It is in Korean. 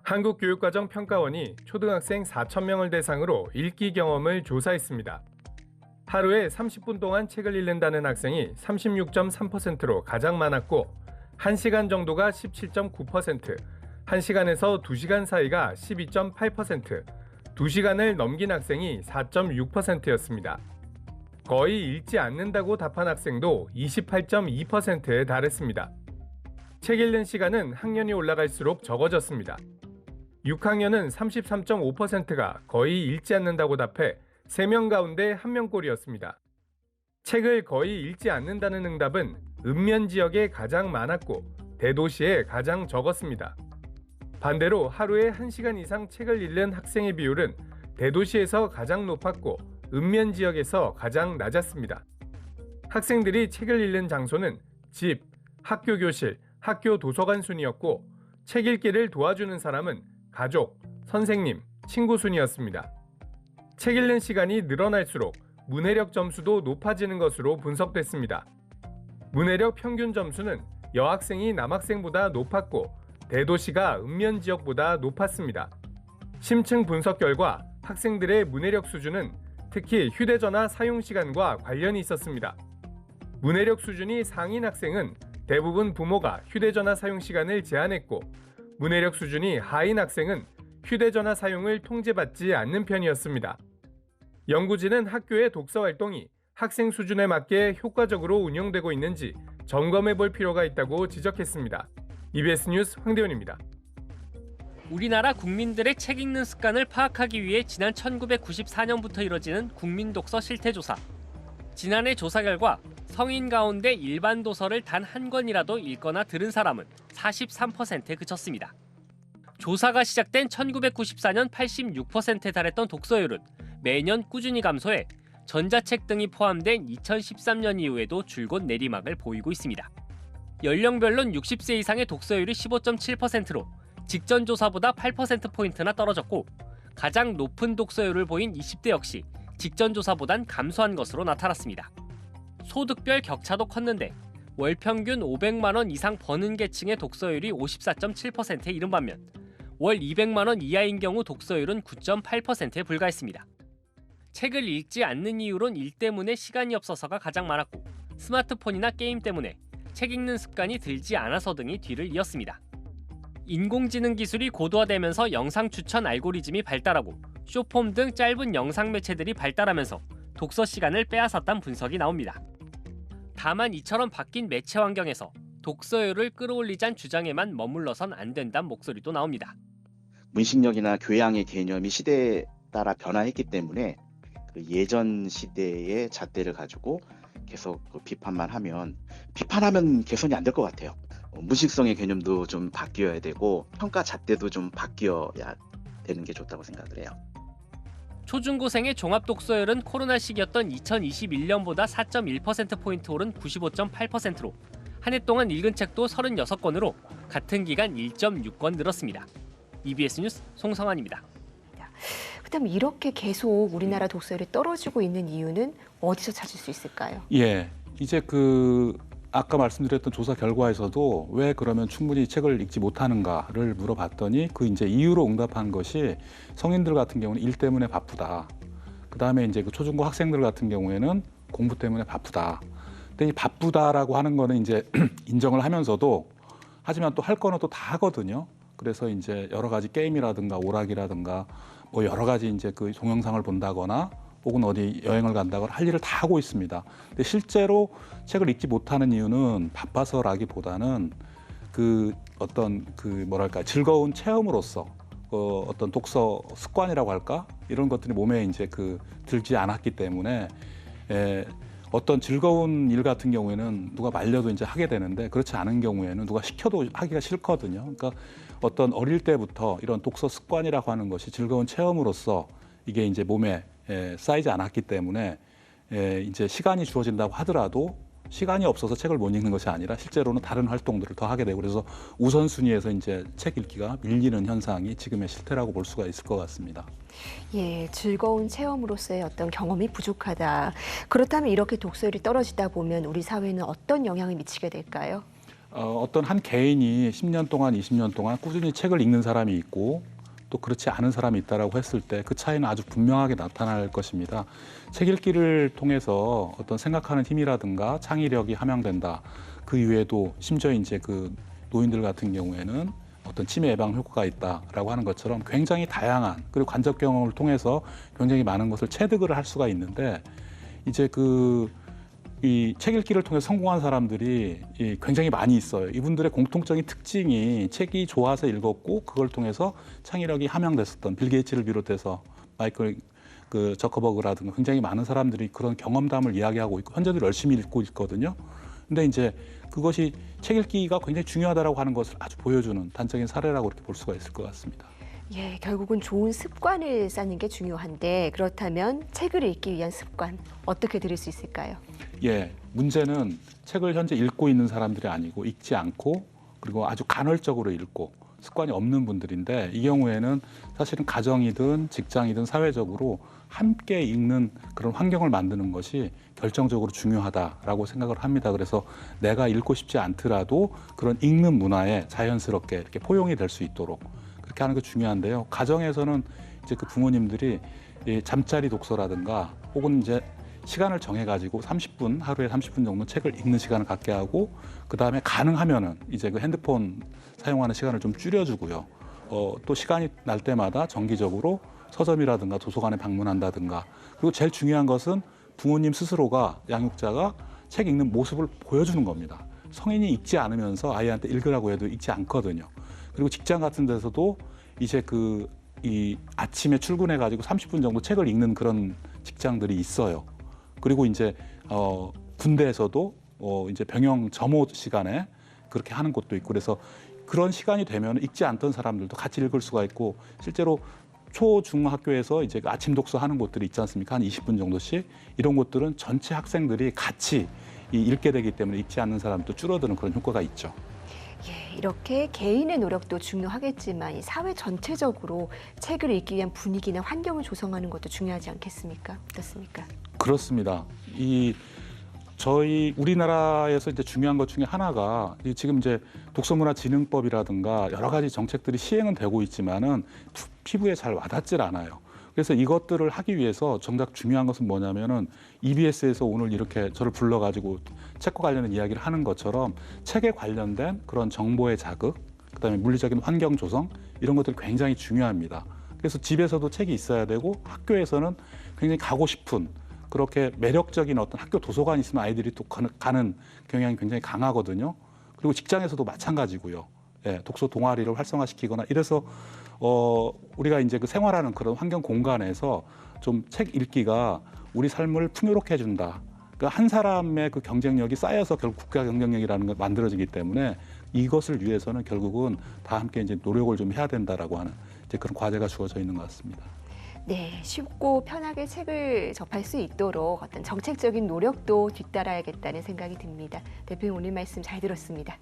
한국교육과정평가원이 초등학생 4,000명을 대상으로 읽기 경험을 조사했습니다. 하루에 30분 동안 책을 읽는다는 학생이 36.3%로 가장 많았고 1시간 정도가 17.9%, 1시간에서 2시간 사이가 12.8%, 2시간을 넘긴 학생이 4.6%였습니다. 거의 읽지 않는다고 답한 학생도 28.2%에 달했습니다. 책 읽는 시간은 학년이 올라갈수록 적어졌습니다. 6학년은 33.5%가 거의 읽지 않는다고 답해 3명 가운데 1명꼴이었습니다. 책을 거의 읽지 않는다는 응답은 읍면 지역에 가장 많았고 대도시에 가장 적었습니다. 반대로 하루에 1시간 이상 책을 읽는 학생의 비율은 대도시에서 가장 높았고 읍면 지역에서 가장 낮았습니다. 학생들이 책을 읽는 장소는 집, 학교 교실, 학교 도서관 순이었고 책 읽기를 도와주는 사람은 가족, 선생님, 친구 순이었습니다. 책 읽는 시간이 늘어날수록 문해력 점수도 높아지는 것으로 분석됐습니다. 문해력 평균 점수는 여학생이 남학생보다 높았고 대도시가 읍면 지역보다 높았습니다. 심층 분석 결과 학생들의 문해력 수준은 특히 휴대전화 사용 시간과 관련이 있었습니다. 문해력 수준이 상인 학생은 대부분 부모가 휴대전화 사용 시간을 제한했고 문해력 수준이 하인 학생은 휴대전화 사용을 통제받지 않는 편이었습니다. 연구진은 학교의 독서 활동이 학생 수준에 맞게 효과적으로 운영되고 있는지 점검해 볼 필요가 있다고 지적했습니다. EBS 뉴스 황대훈입니다. 우리나라 국민들의 책 읽는 습관을 파악하기 위해 지난 1994년부터 이뤄지는 국민독서 실태조사. 지난해 조사 결과 성인 가운데 일반 도서를 단 한 권이라도 읽거나 들은 사람은 43%에 그쳤습니다. 조사가 시작된 1994년 86%에 달했던 독서율은 매년 꾸준히 감소해 전자책 등이 포함된 2013년 이후에도 줄곧 내리막을 보이고 있습니다. 연령별로는 60세 이상의 독서율이 15.7%로 직전 조사보다 8%포인트나 떨어졌고 가장 높은 독서율을 보인 20대 역시 직전 조사보단 감소한 것으로 나타났습니다. 소득별 격차도 컸는데 월 평균 500만 원 이상 버는 계층의 독서율이 54.7%에 이른 반면 월 200만 원 이하인 경우 독서율은 9.8%에 불과했습니다. 책을 읽지 않는 이유론 일 때문에 시간이 없어서가 가장 많았고 스마트폰이나 게임 때문에 책 읽는 습관이 들지 않아서 등이 뒤를 이었습니다. 인공지능 기술이 고도화되면서 영상 추천 알고리즘이 발달하고 숏폼 등 짧은 영상 매체들이 발달하면서 독서 시간을 빼앗았다는 분석이 나옵니다. 다만 이처럼 바뀐 매체 환경에서 독서율을 끌어올리자는 주장에만 머물러선 안 된다는 목소리도 나옵니다. 문식력이나 교양의 개념이 시대에 따라 변화했기 때문에 그 예전 시대의 잣대를 가지고 계속 비판만 하면 개선이 안 될 것 같아요. 문식성의 개념도 좀 바뀌어야 되고 평가 잣대도 좀 바뀌어야 되는 게 좋다고 생각을 해요. 초중고생의 종합독서율은 코로나 시기였던 2021년보다 4.1%포인트 오른 95.8%로 한 해 동안 읽은 책도 36권으로 같은 기간 1.6권 늘었습니다. EBS 뉴스 송성환입니다. 그다음 이렇게 계속 우리나라 독서율이 떨어지고 있는 이유는 어디서 찾을 수 있을까요? 예, 이제 아까 말씀드렸던 조사 결과에서도 왜 그러면 충분히 책을 읽지 못하는가를 물어봤더니 이제 이유로 응답한 것이 성인들 같은 경우는 일 때문에 바쁘다. 그다음에 이제 초중고 학생들 같은 경우에는 공부 때문에 바쁘다. 근데 이 바쁘다라고 하는 거는 이제 인정을 하면서도 하지만 또 할 거는 또 다 하거든요. 그래서 이제 여러 가지 게임이라든가 오락이라든가 뭐 여러 가지 이제 동영상을 본다거나 혹은 어디 여행을 간다거나 할 일을 다 하고 있습니다. 근데 실제로 책을 읽지 못하는 이유는 바빠서라기보다는 즐거운 체험으로서 어떤 독서 습관이라고 할까? 이런 것들이 몸에 이제 들지 않았기 때문에 어떤 즐거운 일 같은 경우에는 누가 말려도 이제 하게 되는데 그렇지 않은 경우에는 누가 시켜도 하기가 싫거든요. 그러니까 어떤 어릴 때부터 이런 독서 습관이라고 하는 것이 즐거운 체험으로서 이게 이제 몸에 쌓이지 않았기 때문에 이제 시간이 주어진다고 하더라도 시간이 없어서 책을 못 읽는 것이 아니라 실제로는 다른 활동들을 더 하게 되고 그래서 우선순위에서 이제 책 읽기가 밀리는 현상이 지금의 실태라고 볼 수가 있을 것 같습니다. 예, 즐거운 체험으로서의 어떤 경험이 부족하다. 그렇다면 이렇게 독서율이 떨어지다 보면 우리 사회는 어떤 영향을 미치게 될까요? 어떤 한 개인이 10년 동안, 20년 동안 꾸준히 책을 읽는 사람이 있고 또 그렇지 않은 사람이 있다라고 했을 때 그 차이는 아주 분명하게 나타날 것입니다. 책 읽기를 통해서 어떤 생각하는 힘이라든가 창의력이 함양된다. 그 이외에도 심지어 이제 그 노인들 같은 경우에는 어떤 치매 예방 효과가 있다라고 하는 것처럼 굉장히 다양한 그리고 간접 경험을 통해서 굉장히 많은 것을 체득을 할 수가 있는데 이제 이 책 읽기를 통해 성공한 사람들이 굉장히 많이 있어요. 이분들의 공통적인 특징이 책이 좋아서 읽었고 그걸 통해서 창의력이 함양됐었던 빌 게이츠를 비롯해서 마이클 저커버그라든가 굉장히 많은 사람들이 그런 경험담을 이야기하고 있고 현재도 열심히 읽고 있거든요. 근데 이제 그것이 책 읽기가 굉장히 중요하다라고 하는 것을 아주 보여주는 단적인 사례라고 이렇게 볼 수가 있을 것 같습니다. 예, 결국은 좋은 습관을 쌓는 게 중요한데 그렇다면 책을 읽기 위한 습관 어떻게 들을 수 있을까요? 예, 문제는 책을 현재 읽고 있는 사람들이 아니고 읽지 않고 그리고 아주 간헐적으로 읽고 습관이 없는 분들인데 이 경우에는 사실은 가정이든 직장이든 사회적으로 함께 읽는 그런 환경을 만드는 것이 결정적으로 중요하다라고 생각을 합니다. 그래서 내가 읽고 싶지 않더라도 그런 읽는 문화에 자연스럽게 이렇게 포용이 될 수 있도록 그렇게 하는 게 중요한데요. 가정에서는 이제 그 부모님들이 이 잠자리 독서라든가 혹은 이제 시간을 정해가지고 30분, 하루에 30분 정도 책을 읽는 시간을 갖게 하고 그 다음에 가능하면은 이제 그 핸드폰 사용하는 시간을 좀 줄여주고요. 또 시간이 날 때마다 정기적으로 서점이라든가 도서관에 방문한다든가 그리고 제일 중요한 것은 부모님 스스로가 양육자가 책 읽는 모습을 보여주는 겁니다. 성인이 읽지 않으면서 아이한테 읽으라고 해도 읽지 않거든요. 그리고 직장 같은 데서도 이제 이 아침에 출근해가지고 30분 정도 책을 읽는 그런 직장들이 있어요. 그리고 이제 군대에서도 이제 병영 점호 시간에 그렇게 하는 곳도 있고 그래서 그런 시간이 되면 읽지 않던 사람들도 같이 읽을 수가 있고 실제로 초, 중 학교에서 이제 아침 독서 하는 곳들이 있지 않습니까? 한 20분 정도씩 이런 곳들은 전체 학생들이 같이 읽게 되기 때문에 읽지 않는 사람도 줄어드는 그런 효과가 있죠. 예, 이렇게 개인의 노력도 중요하겠지만 이 사회 전체적으로 책을 읽기 위한 분위기나 환경을 조성하는 것도 중요하지 않겠습니까? 어떻습니까? 그렇습니다. 저희 우리나라에서 이제 중요한 것 중에 하나가 지금 이제 독서문화진흥법이라든가 여러 가지 정책들이 시행은 되고 있지만은 피부에 잘 와닿질 않아요. 그래서 이것들을 하기 위해서 정작 중요한 것은 뭐냐면은 EBS에서 오늘 이렇게 저를 불러가지고 책과 관련된 이야기를 하는 것처럼 책에 관련된 그런 정보의 자극, 그다음에 물리적인 환경 조성 이런 것들이 굉장히 중요합니다. 그래서 집에서도 책이 있어야 되고 학교에서는 굉장히 가고 싶은 그렇게 매력적인 어떤 학교 도서관이 있으면 아이들이 또 가는 경향이 굉장히 강하거든요. 그리고 직장에서도 마찬가지고요. 예, 독서 동아리를 활성화시키거나 이래서 우리가 이제 그 생활하는 그런 환경 공간에서 좀 책 읽기가 우리 삶을 풍요롭게 해준다. 그러니까 한 사람의 그 경쟁력이 쌓여서 결국 국가 경쟁력이라는 게 만들어지기 때문에 이것을 위해서는 결국은 다 함께 이제 노력을 좀 해야 된다라고 하는 이제 그런 과제가 주어져 있는 것 같습니다. 네, 쉽고 편하게 책을 접할 수 있도록 어떤 정책적인 노력도 뒤따라야겠다는 생각이 듭니다. 대표님 오늘 말씀 잘 들었습니다.